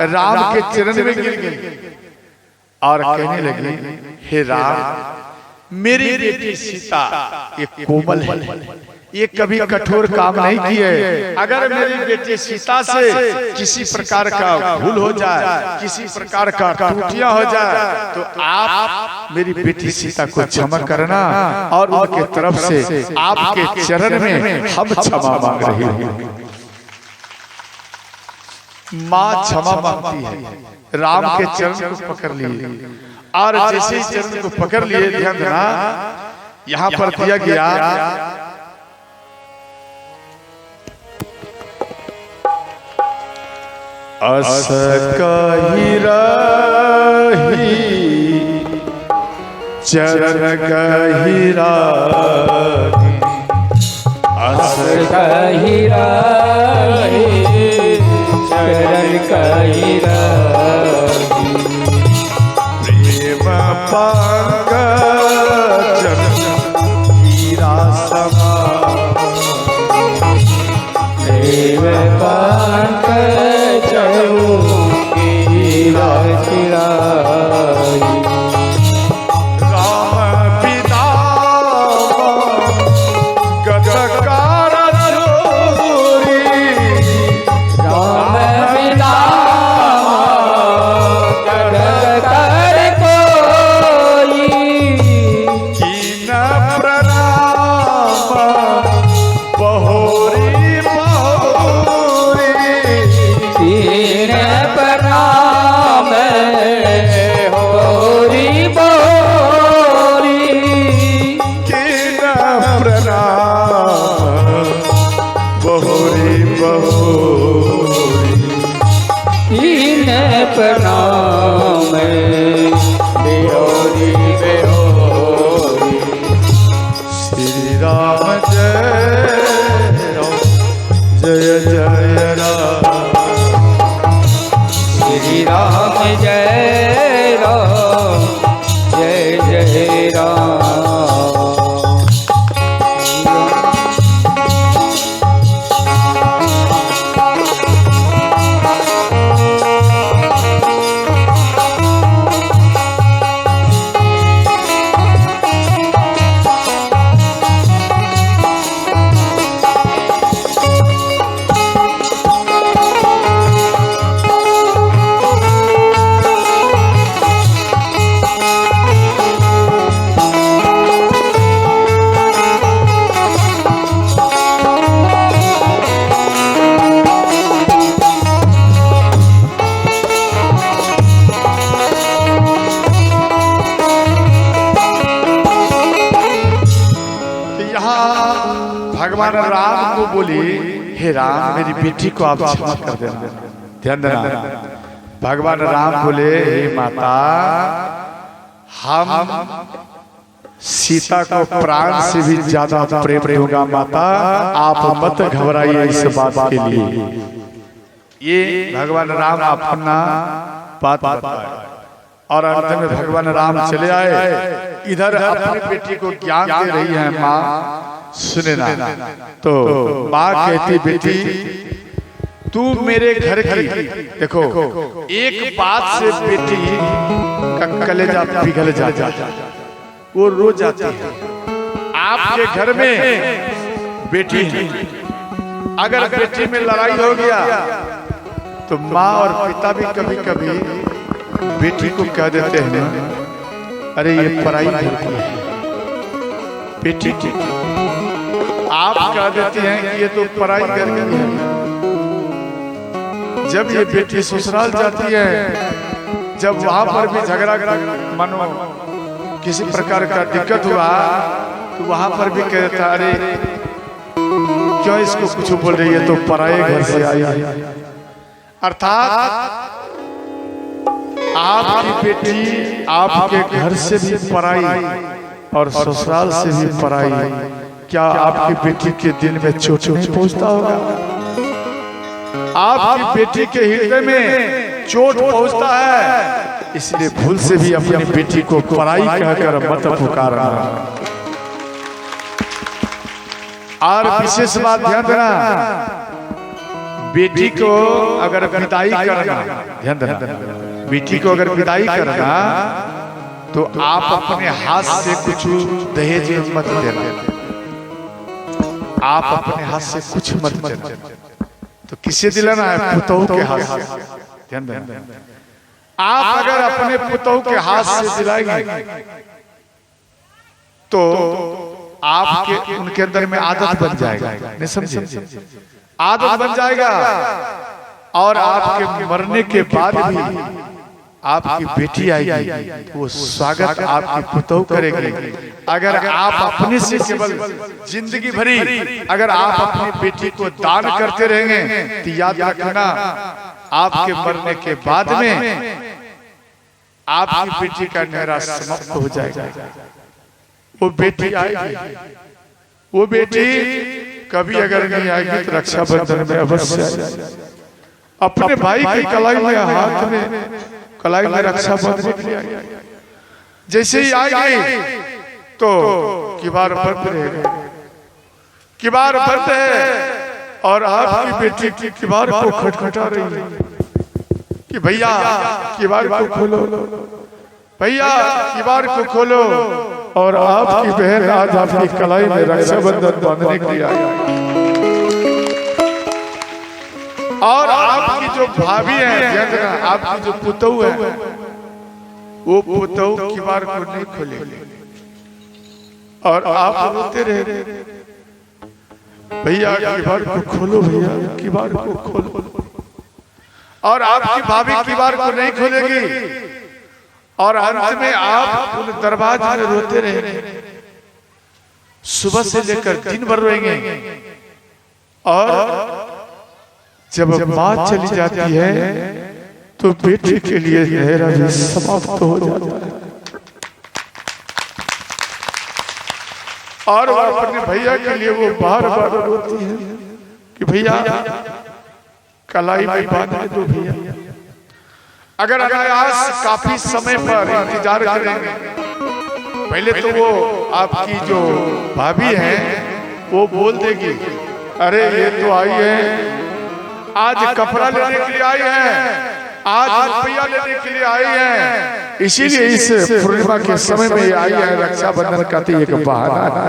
राम के चरण में गिर गई और कहने लगी, हे राम, मेरी बेटी सीता ये कोमल है, ये कभी कठोर काम नहीं किए, अगर मेरी बेटी सीता से किसी प्रकार का भूल हो जाए, किसी प्रकार का त्रुटियां हो जाए, तो आप मेरी बेटी सीता को क्षमा करना और उनके तरफ से आपके चरण में हम क्षमा मांग रहे हैं। माँ क्षमा मांगती है, राम के चरण को पकड़ लिए और जैसे ही चरण को पकड़ लिए, ध्यान देना, यहां पर दिया गया, अस कही रही चरण कही रही, अस कही रही चरण कही रही, पंकज हीरा समा, प्रेम पंकज हीरा चिराई, राम पिता गतकार चोरी, राम पिता गतकार कोई, कीन प्रणाम बहोरी बहोरी, कीन प्रणाम होरी बोरी, कीन प्रणाम बहोरी बहोरी। भगवान राम को बोली, हे राम मेरी बेटी को आप क्षमा कर देना। ध्यान देना, भगवान राम बोले, हे माता हम सीता को प्राण से भी ज्यादा प्रेम होगा माता, आप मत घबराइए इस बात के लिए। ये भगवान राम अपना बात बताए और अंत में भगवान राम चले आए। इधर अपनी बेटी को ज्ञान दे रही है माँ, सुने ना। तो माँ कहती, बेटी तू मेरे घर की, देखो एक बात से बेटी का कलेजा पिघल जाता, वो रो जाती है। आपके घर में बेटी है, अगर बेटी में लड़ाई हो गया तो माँ और पिता भी कभी कभी बेटी को कह देते हैं, अरे ये पराई घर की है बेटी। आप कह देते हैं कि ये तो पराई घर की है। जब ये बेटी ससुराल जाती है, जब वहां पर भी झगड़ा मानो किसी प्रकार का दिक्कत हुआ तो वहां पर भी कहता, अरे क्यों इसको कुछ बोल रही है, तो पराये घर से आई है। अर्थात आपकी बेटी आपके घर से भी पराई और ससुराल से भी पराई। क्या आपकी बेटी के दिल में चोट नहीं पहुंचता होगा? आपकी बेटी के हृदय में चोट पहुंचता है, इसलिए भूल से भी अपनी बेटी को पराई कहकर मत पुकारना। और विशेष बात ध्यान देना, बेटी को अगर विदाई करना, ध्यान देना, बेटी को अगर विदाई करना तो आप अपने हाथ से कुछ दहेज मत देना। आप अपने हाथ से कुछ मत देना। तो किसे दिलाना है? पुतोह के हाथ से। ध्यान देना, आप अगर अपने पुतोह के हाथ से दिलाएंगे तो आपके उनके अंदर में आदत बन जाएगा। नहीं समझे? आदत बन जाएगा और आपके मरने के बाद भी आपकी बेटी आएगी, वो स्वागत आपकी पुतोह करेगी। अगर आप अपने से केवल जिंदगी भरी अगर आप अपनी बेटी को दान करते रहेंगे तो याद रखना, आपके मरने के बाद में आपकी बेटी का नेहरा समाप्त हो जाएगा। वो बेटी आएगी, वो बेटी कभी अगर नहीं आएगी तो रक्षाबंधन में अवश्य आएगी। अपने भाई की कलाई में हाथ में कलाई में रक्षा बंधने के लिए आएगी। जैसे ही आएगी तो किबार बंद रहेगा, किबार बंद है और आपकी बेटी की किबार को खटखटा रही है कि भैया किबार को खोलो, भैया किबार को खोलो। और आपकी बहन आज आपकी कलाई में रक्षाबंधन बांधने के लिए आई। और आपकी जो भाभी है, आपकी जो पुतोह है, वो पुतोह किबार को नहीं खोलेगी और आप रोते रहे, भैया किबार को खोलो, भैया किबार को खोलो। और आपकी भाभी किबार को नहीं खोलेगी और अंत में आप उन दरवाजे में रोते रहे, सुबह से लेकर दिन भर रोएंगे। और जब माँ चली जाती है तो बेटी के लिए नेहरा भी समाप्त हो जाता है। और वो अपने भैया के लिए वो बार बार रोती है कि भैया कलाई में बांधे दो भैया। अगर अनायास काफी समय पर इंतजार करेंगे, पहले तो वो आपकी जो भाभी है वो बोल देगी, अरे ये तो आई है, आज कपड़ा लेने के लिए आई है, आज रुपया लेने के लिए आई है, इसीलिए इस पूर्णिमा के समय में आई है। रक्षाबंधन का तो एक बहाना है,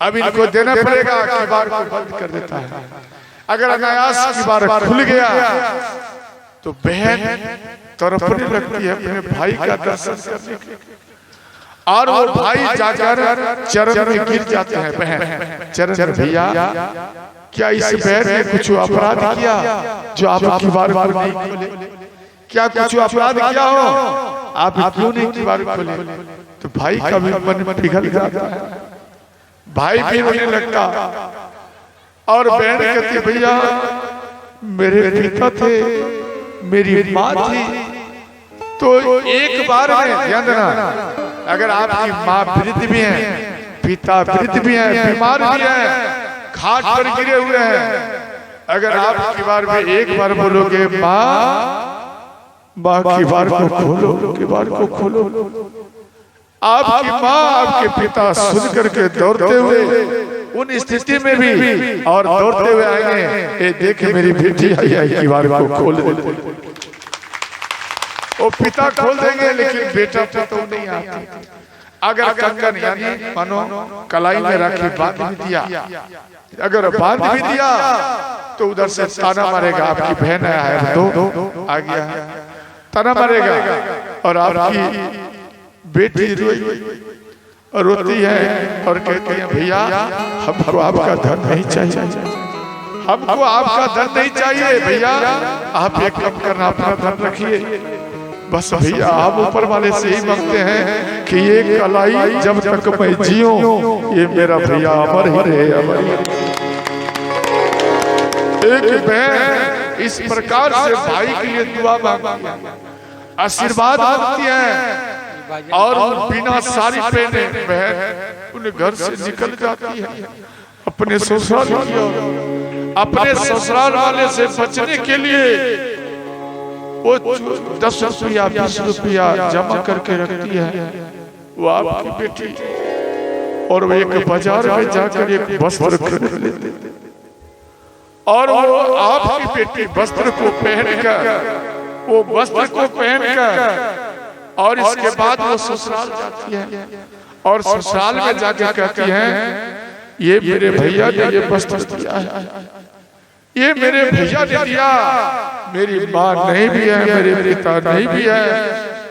अब इनको देना पड़ेगा। किबार को बंद कर देता है। अगर अनायास किबार खुल गया तो बहन तड़पने लगती है अपने भाई का दर्शन करने के लिए, और वो भाई जाकर चरण में गिर जाते हैं। बहन चरण में, भैया क्या इस बहन ने कुछ अपराध किया जो आप किबार को नहीं खोले? क्या कुछ अपराध किया हो, आप क्यों नहीं किबार खोले? तो भाई का भी मन पिघल जाता है, भाई भी रोने लगता और बहन कहती भैया मेरे पिता थे, मेरी माँ थी। तो एक बार में ध्यान देना, अगर आपकी माँ वृद्ध भी है, पिता वृद्ध भी है, बीमार भी है, खाट पर गिरे हुए हैं, अगर आप की बार में एक बार बोलोगे माँ की बार को खोलो, की बार को खोलो, आपकी माँ आपके पिता सुन करके दौड़ते हुए उन स्थिति में भी और दौड़ते हुए आएंगे, ये देखे मेरी बेटी आई है, की बार को खोल दे। वो पिता खोल देंगे लेकिन बेटा तो नहीं आता। अगर कंगन यानी मानो कलाई में राखी बांध भी दिया, अगर बांध भी दिया तो उधर से ताना मारेगा, आपकी बहन है तो आ गया है, ताना मारेगा। और आपकी बेटी रोती है और कहती है भैया हमको आपका धन नहीं चाहिए, हमको आपका धन नहीं चाहिए भैया, आप एक काम करना अपना धन रखिए बस भैया। आप ऊपर वाले से ही मांगते हैं कि ये कलाई जब तक मैं जियूं ये मेरा भैया अमर ही रहे, अमर ही रहे। एक बहन इस प्रकार से भाई के लिए दुआ मांगती है, आशीर्वाद मांगती है और बिना साड़ी पहने बहन उन घर से निकल जाती है अपने ससुराल की ओर। अपने ससुराल वाले से बचने के लिए वो 10 रुपया 20 रुपया जमा करके रखती है वो आपकी बेटी, और वो एक बाजार में जाकर एक वस्त्र खरीद लेती है और वो आपकी बेटी वस्त्र को पहनकर, वो वस्त्र को पहनकर और इसके बाद वो ससुराल जाती है और ससुराल में जाके कहती है ये मेरे भैया ने ये वस्त्र दिया है, ये मेरे भैया ने दिया, मेरी माँ नहीं भी है, मेरे पिता नहीं भी है,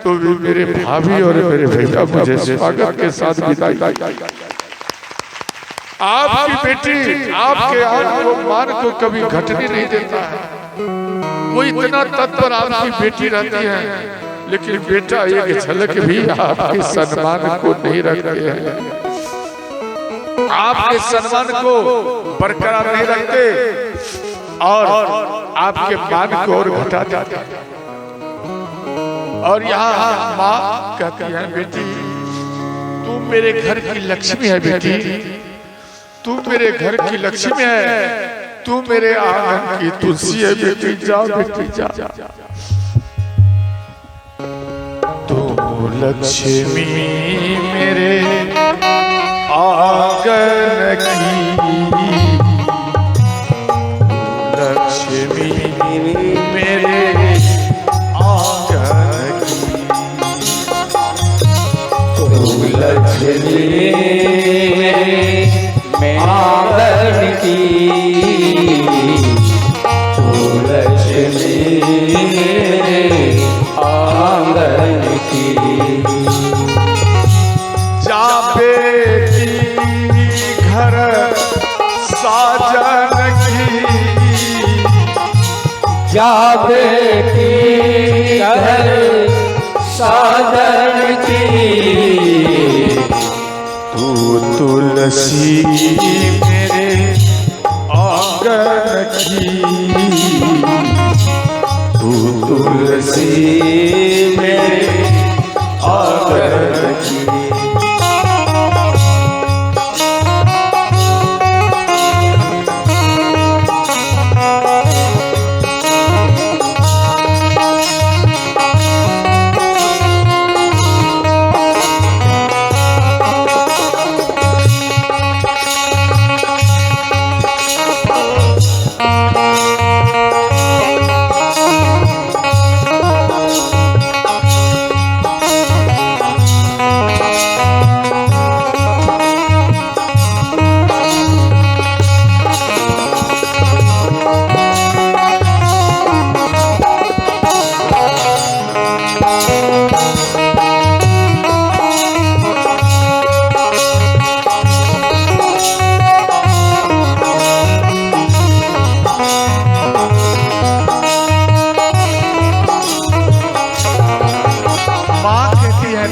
तो भी मेरे भाभी और मेरे भैया मुझे स्वागत के साथ विदाई। आपकी बेटी आपके मान को कभी घटने नहीं देता है, वो इतना तत्पर आपकी बेटी रहती है, लेकिन बेटा एक झलक भी आपके सम्मान को नहीं रखते हैं, आपके सम्मान को बरकरार नहीं रखते और आपके मान को और घटा देते हैं। और यहाँ माँ कहती है बेटी तू मेरे घर की लक्ष्मी है, बेटी तू मेरे घर की लक्ष्मी है, तू मेरे आंगन की तुलसी है, बेटी जा बेटी जा। तू लक्ष्मी मेरे आंगन की, लक्ष्मी मेरे आंगन की, तू लक्ष्मी मेरे आंगन की, तू लक्ष्मी मेरे आंगन की। जा बेटी घर साजन की, जा बेटी घर साजन की, तू तुलसी मेरे आंगन की, तू तुलसी मेरे आंगन की।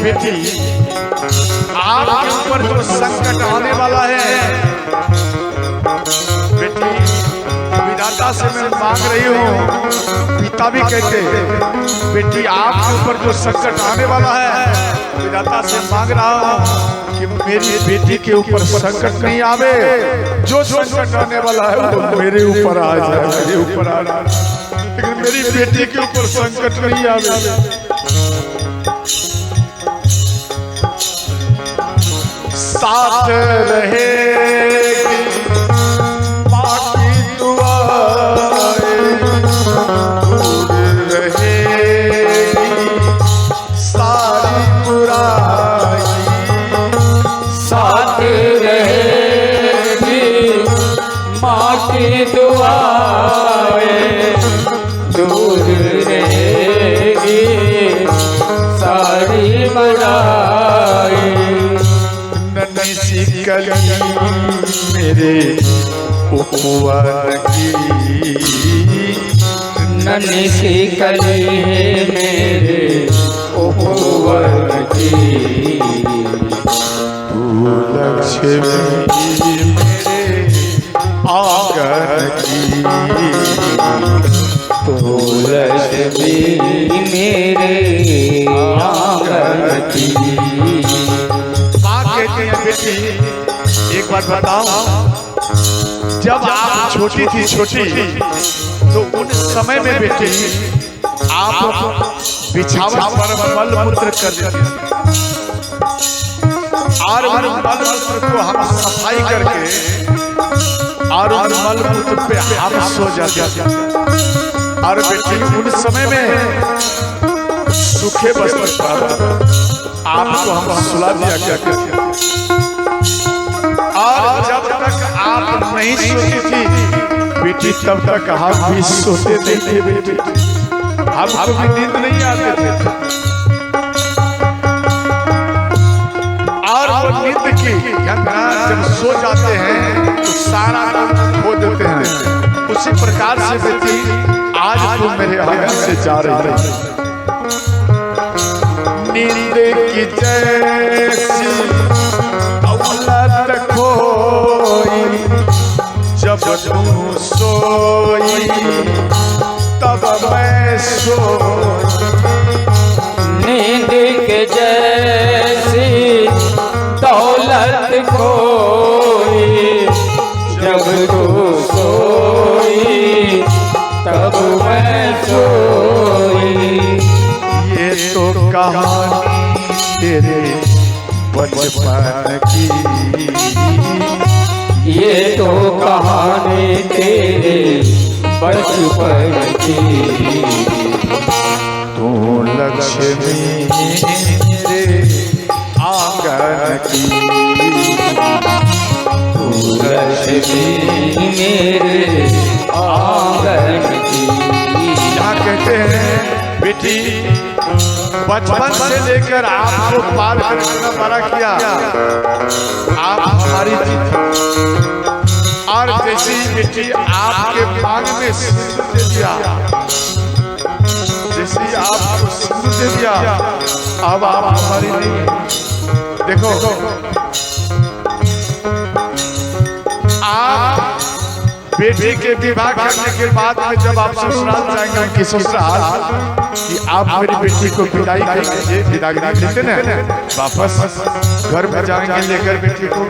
बेटी आपके ऊपर जो संकट आने वाला है, बेटी विधाता से मैं मांग रही हूँ। पिता भी कहते बेटी आपके ऊपर जो संकट आने वाला है, विधाता से मांग रहा हूँ कि मेरी बेटी के ऊपर संकट नहीं आवे। जो संकट आने वाला है वो मेरे ऊपर आ जाए, मेरे ऊपर आ जाए, लेकिन मेरी बेटी के ऊपर संकट नहीं आवे। साथ रहेगी माँ की दुआएं, दूर रहेगी सारी बुराई। साथ रहेगी माँ की दुआएं, दूर रहेगी सारी बुराई। नन्ही कली मेरे उपवन की, नन्ही सी कली मेरे उपवन की। तू लक्ष्मी मेरे आंगन की, तू लक्ष्मी मेरे आंगन की। बेटी एक बात बताओ, जब आप छोटी थी तो उन समय में बेटी आप बिछावन पर मलमूत्र कर देती और उन मलमूत्र को हम सफाई करके और उन मलमूत्र पे हम सो जाते। और बेटी उन समय में सूखे वस्त्र पर आपको हम सुला दिया करते। और जब तक आप नहीं सोती थी बेटी, तब तक हम भी सोते नहीं थे बेटी, हमको भी नींद नहीं आते थे। और वो नींद की जब सो जाते हैं तो सारा खो देते हैं। उसी प्रकार से बेटी आज तो मेरे आंगन से जा रही है। नींद की जैसी दौलत खोई, जब तू सोई तब मैं सोई। नींद के जैसी दौलत खोई, जब तू सोई तब मैं सोई। ये तो कहानी तेरे बचपन की, ये तो कहानी तेरे बचपन की। तू लक्ष्मी मेरे आंगन की, तू लक्ष्मी मेरे आंगन की। यहाँ कहते हैं बेटी बचपन से लेकर आपको पाल करना बड़ा किया, आप हमारी थी। और जैसे बेटी आपके मांग में सिंदूर दे दिया, जैसे आपको सिंदूर दे दिया, अब आप हमारी नहीं। देखो आप बेटी के विवाह करने के बाद में जब आप ससुराल जाएंगे, उनकी ससुराल कि आप मेरी बेटी को विदाई करेंगे, विदाई लेते ना वापस घर में जाएंगे लेकर बेटी को,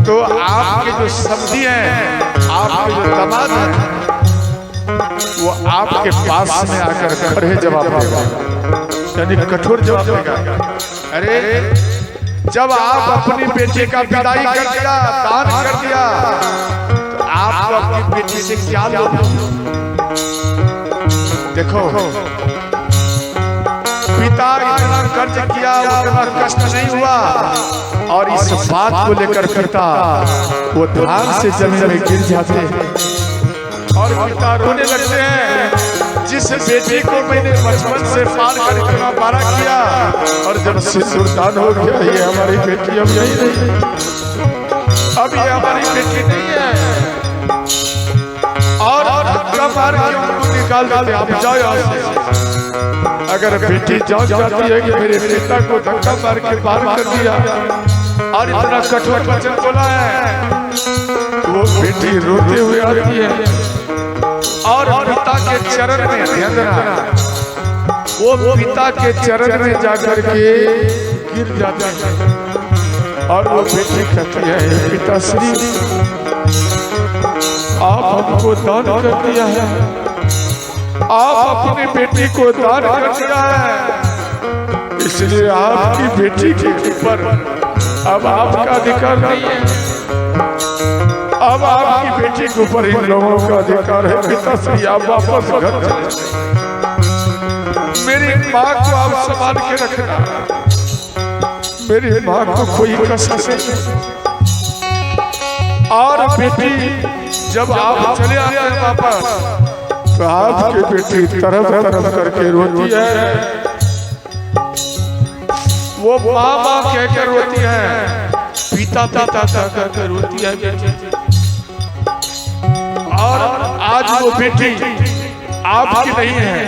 तो आपके जो समधी हैं, आपके जो दामाद हैं, वो आपके पास में आकर खड़े जवाब देगा, यानी कठोर जवाब देगा। अरे जब आप अपनी बेटी का विदाई कर दिया, दान कर दिया, तो आप अपनी बेटी से क्या लोगे? देखो पिता इतना कर्ज किया, उतना कष्ट नहीं हुआ, और इस बात को लेकर पिता वो ध्यान से जमीन में गिर जाते और पिता रोने लगते हैं। जिस बेटी को मैंने बचपन से पाल कर इतना बड़ा किया, और जब सिंदूरदान हो गया, ये हमारी बेटी अब यही नहीं, अब ये हमारी बेटी नहीं है। और धक्का मार के उनको निकाल देते, आप जाओ यहाँ से। अगर बेटी जान जाती है कि मेरे पिता को धक्का मार के बाहर कर दिया, और इतना कठोर वचन बोला है, वो बेटी रोते हुए आती है और पिता के चरण में, ध्यान देना, वो पिता के चरण में जाकर के गिर जाता है और वो बेटी कहती है, पिताश्री आप हमको दान कर दिया है, आप अपनी बेटी को दान कर दिया है, इसलिए आपकी बेटी के ऊपर अब आपका अधिकार नहीं है, अब आपकी बेटी के ऊपर इन लोगों का अधिकार है। पिताश्री आप वापस घर चले, मेरी माँ को आप संभाल के रखना, मेरी माँ को कोई कष्ट नहीं। और बेटी जब आप चले आते हैं वापस तो आपकी बेटी तरफ तरफ करके रोती है, वो माँ माँ कहकर रोती है, पिता पिता कहकर रोती है बेटी। और आज वो बेटी आपकी नहीं है,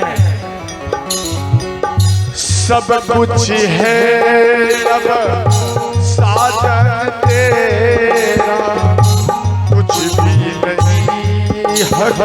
सब कुछ है अब साजन तेरा, कुछ भी नहीं हक